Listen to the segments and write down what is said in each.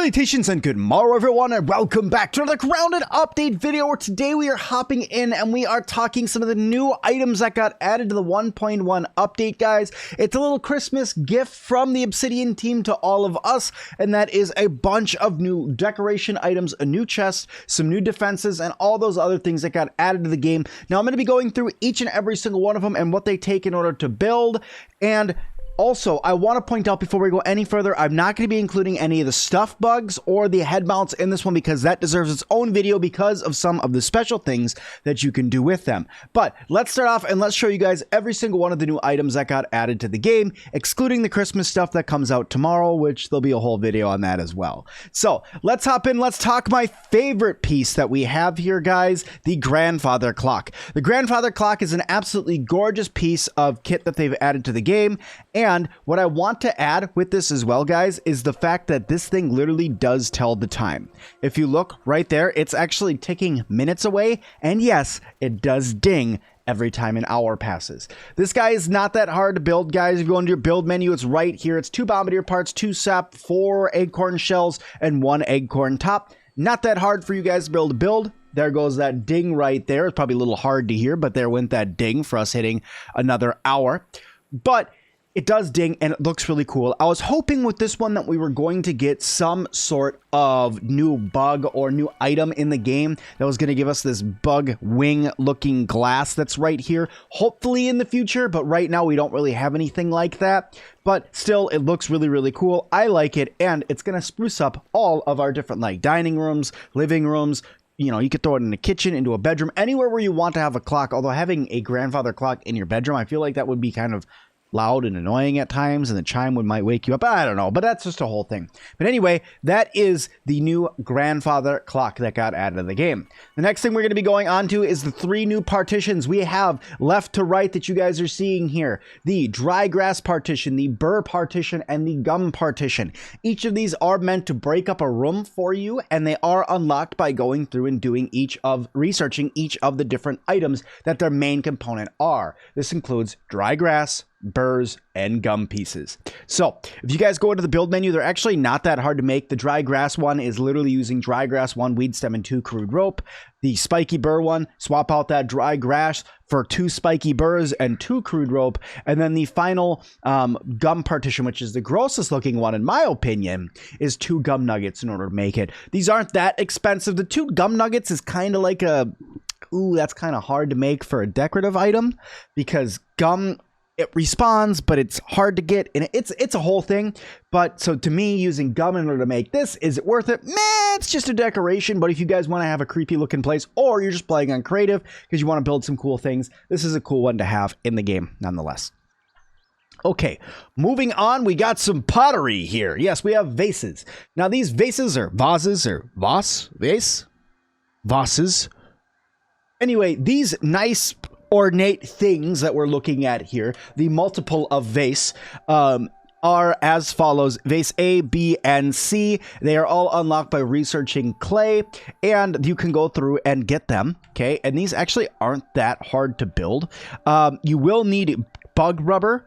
Salutations and good morrow everyone, and welcome back to another grounded update video where today we are hopping in and we are talking some of the new items that got added to the 1.1 update, guys. It's a little Christmas gift from the Obsidian team to all of us, and that is a bunch of new decoration items, a new chest, some new defenses, and all those other things that got added to the game. Now I'm going to be going through each and every single one of them and what they take in order to build. And also, I want to point out before we go any further, I'm not going to be including any of the stuff bugs or the head mounts in this one because that deserves its own video because of some of the special things that you can do with them. But let's start off and let's show you guys every single one of the new items that got added to the game, excluding the Christmas stuff that comes out tomorrow, which there'll be a whole video on that as well. So let's hop in. Let's talk my favorite piece that we have here, guys, the grandfather clock. The grandfather clock is an absolutely gorgeous piece of kit that they've added to the game. And what I want to add with this as well, guys, is the fact that this thing literally does tell the time. If you look right there, it's actually ticking minutes away. And yes, it does ding every time an hour passes. This guy is not that hard to build, guys. If you go into your build menu, it's right here. It's 2 bombardier parts, 2 sap, 4 acorn shells, and 1 acorn top. Not that hard for you guys to be able to build. There goes that ding right there. It's probably a little hard to hear, but there went that ding for us hitting another hour. But it does ding and it looks really cool. I was hoping with this one that we were going to get some sort of new bug or new item in the game that was going to give us this bug wing looking glass that's right here. Hopefully in the future, but right now we don't really have anything like that. But still, it looks really, really cool. I like it, and it's going to spruce up all of our different like dining rooms, living rooms. You know, you could throw it in the kitchen, into a bedroom, anywhere where you want to have a clock. Although having a grandfather clock in your bedroom, I feel like that would be kind of loud and annoying at times, and the chime might wake you up. I don't know, but that's just a whole thing. But anyway, that is the new grandfather clock that got added to the game. The next thing we're going to be going on to is the 3 new partitions we have left to right that you guys are seeing here. The dry grass partition, the burr partition, and the gum partition. Each of these are meant to break up a room for you, and they are unlocked by going through and doing researching each of the different items that their main component are. This includes dry grass, burrs, and gum pieces. So if you guys go into the build menu, they're actually not that hard to make. The dry grass one is literally using dry grass, 1 weed stem, and 2 crude rope. The spiky burr one, swap out that dry grass for 2 spiky burrs and 2 crude rope. And then the final gum partition, which is the grossest looking one in my opinion, is 2 gum nuggets in order to make it. These aren't that expensive. The 2 gum nuggets is kind of like that's kind of hard to make for a decorative item because gum, it respawns, but it's hard to get, and it's a whole thing. But so to me, using gum in order to make this, is it worth it? Meh, it's just a decoration. But if you guys want to have a creepy looking place, or you're just playing on creative because you want to build some cool things, this is a cool one to have in the game nonetheless. Okay, moving on, we got some pottery here. Yes, we have vases. Now these vases are vases or vases. Anyway, these nice ornate things that we're looking at here, the multiple of vase, are as follows: vase A, B, and C. They are all unlocked by researching clay, and you can go through and get them. Okay, and these actually aren't that hard to build. You will need bug rubber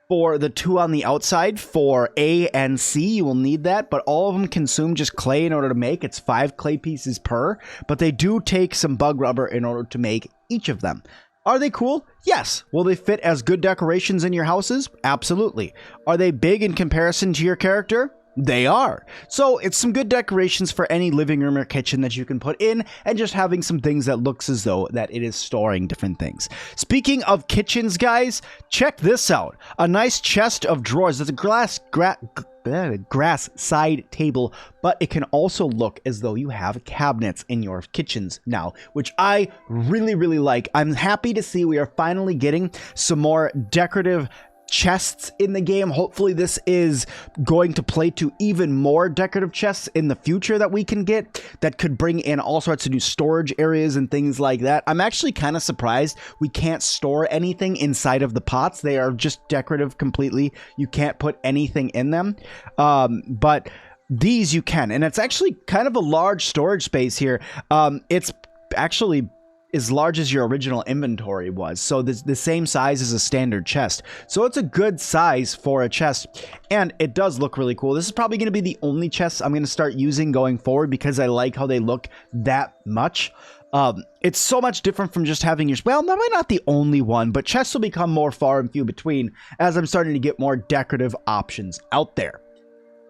for the 2 on the outside. For A and C, you will need that, but all of them consume just clay in order to make. It's 5 clay pieces per, but they do take some bug rubber in order to make each of them. Are they cool? Yes. Will they fit as good decorations in your houses? Absolutely. Are they big in comparison to your character? They are. So it's some good decorations for any living room or kitchen that you can put in, and just having some things that looks as though that it is storing different things. Speaking of kitchens, guys, check this out. A nice chest of drawers. That's a grass side table, but it can also look as though you have cabinets in your kitchens now, which I really, really like. I'm happy to see we are finally getting some more decorative chests in the game. Hopefully this is going to play to even more decorative chests in the future that we can get that could bring in all sorts of new storage areas and things like that. I'm actually kind of surprised we can't store anything inside of the pots. They are just decorative completely. You can't put anything in them, but these you can, and it's actually kind of a large storage space here. It's actually as large as your original inventory was. So the same size as a standard chest. So it's a good size for a chest, and it does look really cool. This is probably going to be the only chest I'm going to start using going forward because I like how they look that much. It's so much different from just having your, well, maybe not the only one, but chests will become more far and few between as I'm starting to get more decorative options out there.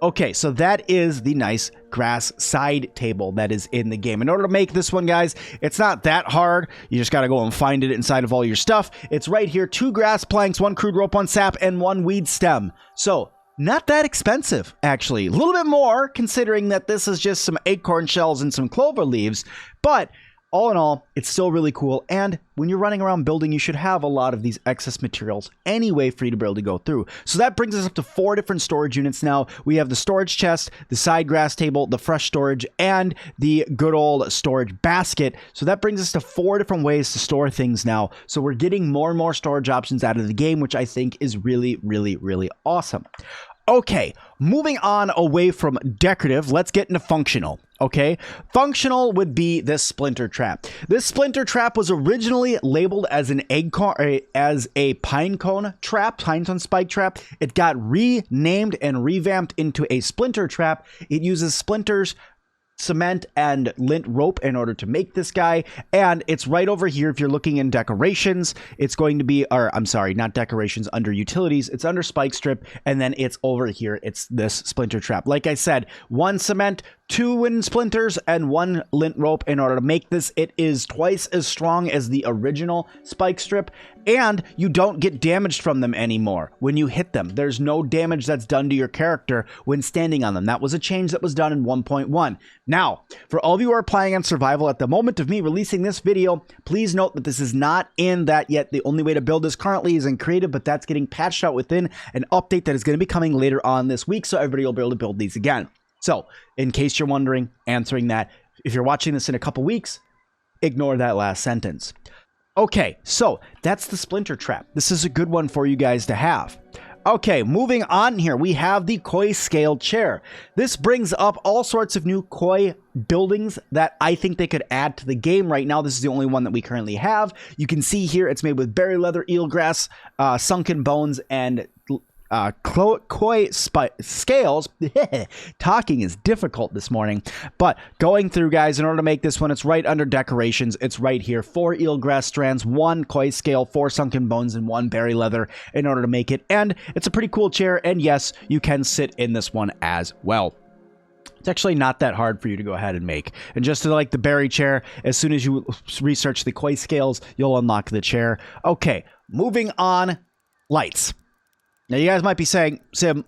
Okay, so that is the nice grass side table that is in the game. In order to make this one, guys, it's not that hard. You just got to go and find it inside of all your stuff. It's right here. 2 grass planks, 1 crude rope, 1 sap, and 1 weed stem. So not that expensive, actually. A little bit more, considering that this is just some acorn shells and some clover leaves. But all in all, it's still really cool, and when you're running around building, you should have a lot of these excess materials anyway for you to be able to go through. So that brings us up to 4 different storage units now. We have the storage chest, the side grass table, the fresh storage, and the good old storage basket. So that brings us to 4 different ways to store things now. So we're getting more and more storage options out of the game, which I think is really, really, really awesome. Okay, moving on away from decorative, let's get into functional. Okay, functional would be this splinter trap. This splinter trap was originally labeled as an pine cone trap, pine cone spike trap. It got renamed and revamped into a splinter trap. It uses splinters, cement, and lint rope in order to make this guy, and it's right over here. If you're looking in decorations, it's going to be, or I'm sorry, not decorations, under utilities, it's under spike strip, and then it's over here, it's this splinter trap. Like I said, 1 cement, 2 wooden splinters, and 1 lint rope in order to make this. It is twice as strong as the original spike strip, and you don't get damaged from them anymore when you hit them. There's no damage that's done to your character when standing on them. That was a change that was done in 1.1. Now, for all of you who are playing on survival at the moment of me releasing this video, please note that this is not in that yet. The only way to build this currently is in creative, but that's getting patched out within an update that is going to be coming later on this week, so everybody will be able to build these again. So, in case you're wondering, answering that, if you're watching this in a couple weeks, ignore that last sentence. Okay, so that's the splinter trap. This is a good one for you guys to have. Okay, moving on here, we have the koi scale chair. This brings up all sorts of new koi buildings that I think they could add to the game. Right now, this is the only one that we currently have. You can see here, it's made with berry leather, eelgrass, sunken bones, and koi scales. Talking is difficult this morning, but going through, guys, in order to make this one, it's right under decorations. It's right here. 4 eelgrass strands, 1 koi scale, 4 sunken bones, and 1 berry leather in order to make it. And it's a pretty cool chair, and yes, you can sit in this one as well. It's actually not that hard for you to go ahead and make. And just like the berry chair, as soon as you research the koi scales, you'll unlock the chair. Okay, moving on. Lights. Now, you guys might be saying, Sim,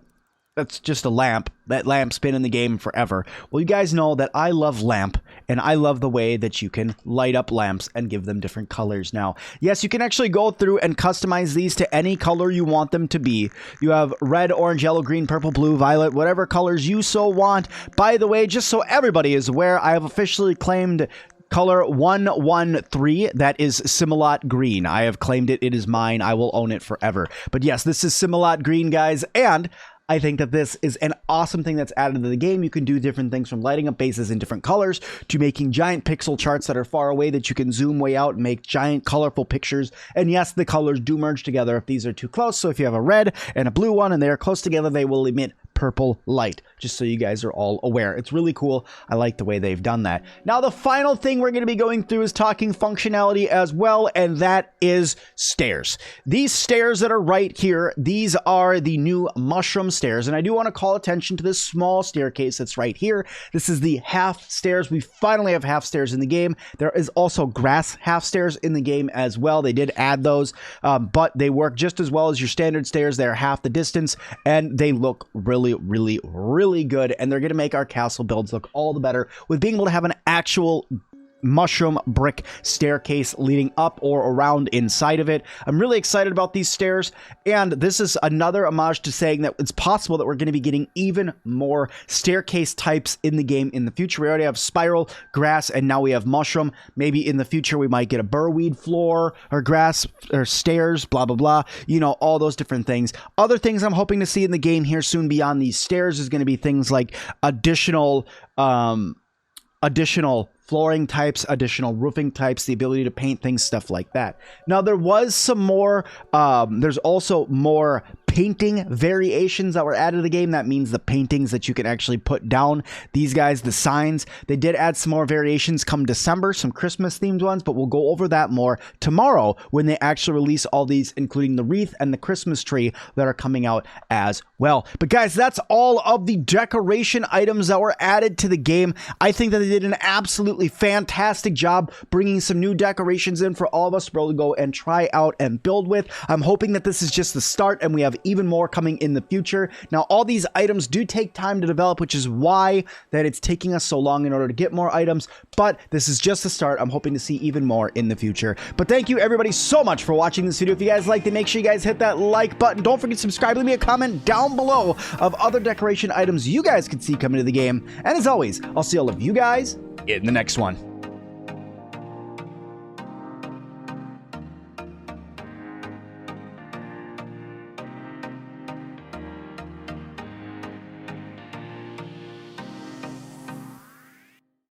that's just a lamp. That lamp's been in the game forever. Well, you guys know that I love lamp, and I love the way that you can light up lamps and give them different colors now. Yes, you can actually go through and customize these to any color you want them to be. You have red, orange, yellow, green, purple, blue, violet, whatever colors you so want. By the way, just so everybody is aware, I have officially claimed color 113, that is Sim-Alot green. I have claimed it. It is mine. I will own it forever. But yes, this is Sim-Alot green, guys, and I think that this is an awesome thing that's added to the game. You can do different things from lighting up bases in different colors to making giant pixel charts that are far away that you can zoom way out and make giant colorful pictures. And yes, the colors do merge together if these are too close. So if you have a red and a blue one and they are close together, they will emit purple light, just so you guys are all aware. It's really cool. I like the way they've done that. Now, the final thing we're going to be going through is talking functionality as well, and that is stairs. These stairs that are right here, these are the new mushroom stairs, and I do want to call attention to this small staircase that's right here. This is the half stairs. We finally have half stairs in the game. There is also grass half stairs in the game as well. They did add those, but they work just as well as your standard stairs. They're half the distance, and they look really good, and they're going to make our castle builds look all the better with being able to have an actual mushroom brick staircase leading up or around inside of it. I'm really excited about these stairs, and this is another homage to saying that it's possible that we're going to be getting even more staircase types in the game in the future. We already have spiral, grass, and now we have mushroom. Maybe in the future we might get a burrweed floor or grass or stairs, blah blah blah, you know, all those different things. Other things I'm hoping to see in the game here soon beyond these stairs is going to be things like additional flooring types, additional roofing types, the ability to paint things, stuff like that. Now, there was some more, there's also more painting variations that were added to the game. That means the paintings that you can actually put down. These guys, the signs, they did add some more variations come December, some Christmas themed ones, but we'll go over that more tomorrow when they actually release all these, including the wreath and the Christmas tree that are coming out as well. But guys, that's all of the decoration items that were added to the game. I think that they did an absolutely fantastic job bringing some new decorations in for all of us to be able to go and try out and build with. I'm hoping that this is just the start and we have even more coming in the future. Now, all these items do take time to develop, which is why that it's taking us so long in order to get more items, but this is just the start. I'm hoping to see even more in the future. But thank you everybody so much for watching this video. If you guys liked it, make sure you guys hit that like button. Don't forget to subscribe. Leave me a comment down below of other decoration items you guys could see coming to the game. And as always, I'll see all of you guys in the next one.